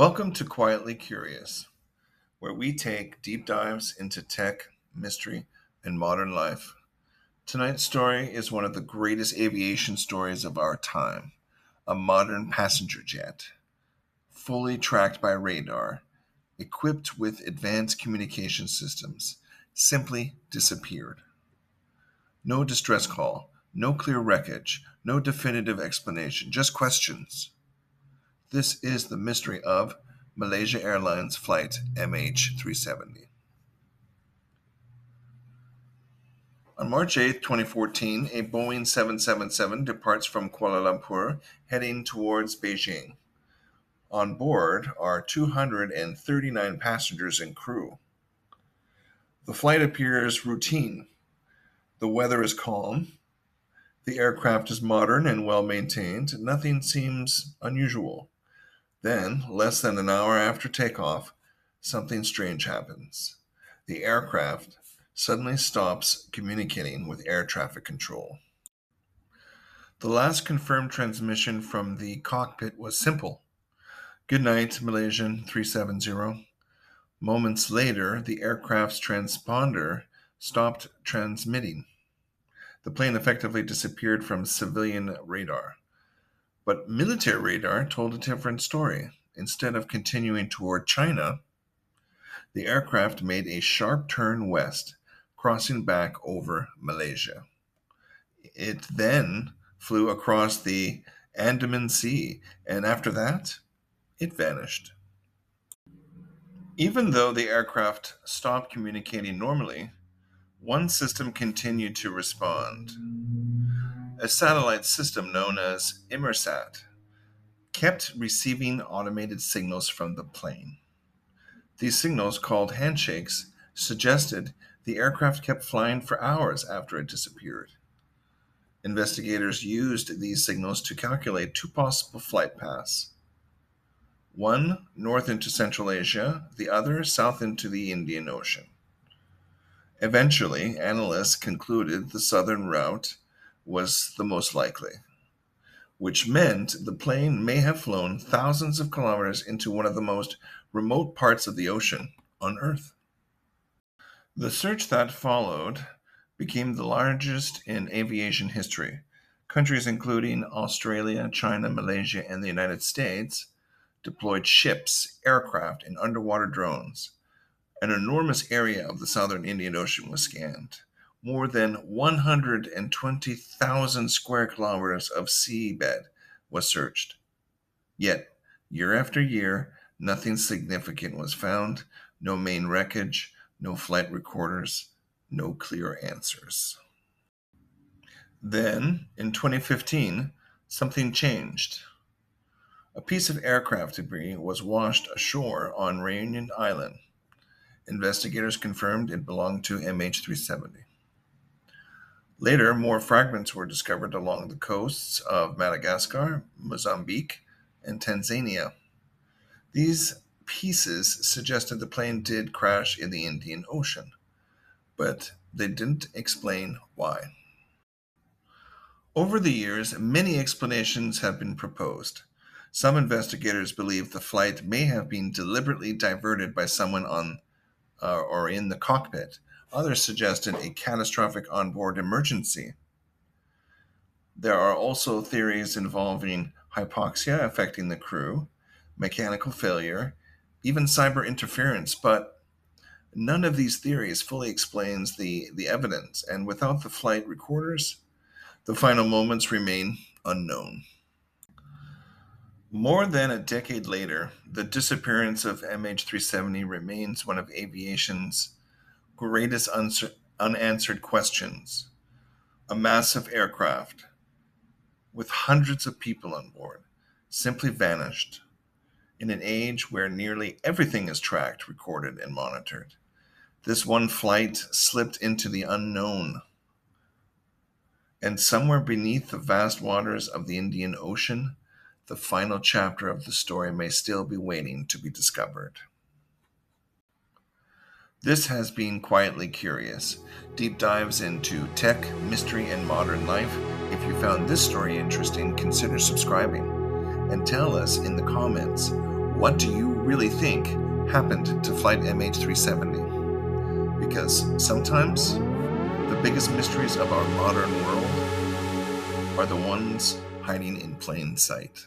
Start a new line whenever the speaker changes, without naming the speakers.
Welcome to Quietly Curious, where we take deep dives into tech, mystery, and modern life. Tonight's story is one of the greatest aviation stories of our time. A modern passenger jet, fully tracked by radar, equipped with advanced communication systems, simply disappeared. No distress call, no clear wreckage, no definitive explanation, just questions. This is the mystery of Malaysia Airlines Flight MH370. On March 8, 2014, a Boeing 777 departs from Kuala Lumpur heading towards Beijing. On board are 239 passengers and crew. The flight appears routine. The weather is calm. The aircraft is modern and well maintained. Nothing seems unusual. Then, less than an hour after takeoff, something strange happens. The aircraft suddenly stops communicating with air traffic control. The last confirmed transmission from the cockpit was simple. "Good night, Malaysian 370. Moments later, the aircraft's transponder stopped transmitting. The plane effectively disappeared from civilian radar. But military radar told a different story. Instead of continuing toward China, the aircraft made a sharp turn west, crossing back over Malaysia. It then flew across the Andaman Sea, and after that, it vanished. Even though the aircraft stopped communicating normally, one system continued to respond. A satellite system known as Inmarsat kept receiving automated signals from the plane. These signals, called handshakes, suggested the aircraft kept flying for hours after it disappeared. Investigators used these signals to calculate two possible flight paths. One north into Central Asia, the other south into the Indian Ocean. Eventually, analysts concluded the southern route was the most likely, which meant the plane may have flown thousands of kilometers into one of the most remote parts of the ocean on Earth. The search that followed became the largest in aviation history. Countries including Australia, China, Malaysia, and the United States deployed ships, aircraft, and underwater drones. An enormous area of the southern Indian Ocean was scanned. More than 120,000 square kilometers of seabed was searched. Yet, year after year, nothing significant was found, no main wreckage, no flight recorders, no clear answers. Then, in 2015, something changed. A piece of aircraft debris was washed ashore on Reunion Island. Investigators confirmed it belonged to MH370. Later, more fragments were discovered along the coasts of Madagascar, Mozambique, and Tanzania. These pieces suggested the plane did crash in the Indian Ocean, but they didn't explain why. Over the years, many explanations have been proposed. Some investigators believe the flight may have been deliberately diverted by someone on or in the cockpit. Others suggested a catastrophic onboard emergency. There are also theories involving hypoxia affecting the crew, mechanical failure, even cyber interference, but none of these theories fully explains the evidence, and without the flight recorders, the final moments remain unknown. More than a decade later, the disappearance of MH370 remains one of aviation's greatest unanswered questions. A massive aircraft with hundreds of people on board simply vanished in an age where nearly everything is tracked, recorded, and monitored. This one flight slipped into the unknown, and somewhere beneath the vast waters of the Indian Ocean, the final chapter of the story may still be waiting to be discovered. This has been Quietly Curious, deep dives into tech, mystery, and modern life. If you found this story interesting, consider subscribing and tell us in the comments What do you really think happened to Flight MH370? Because sometimes the biggest mysteries of our modern world are the ones hiding in plain sight.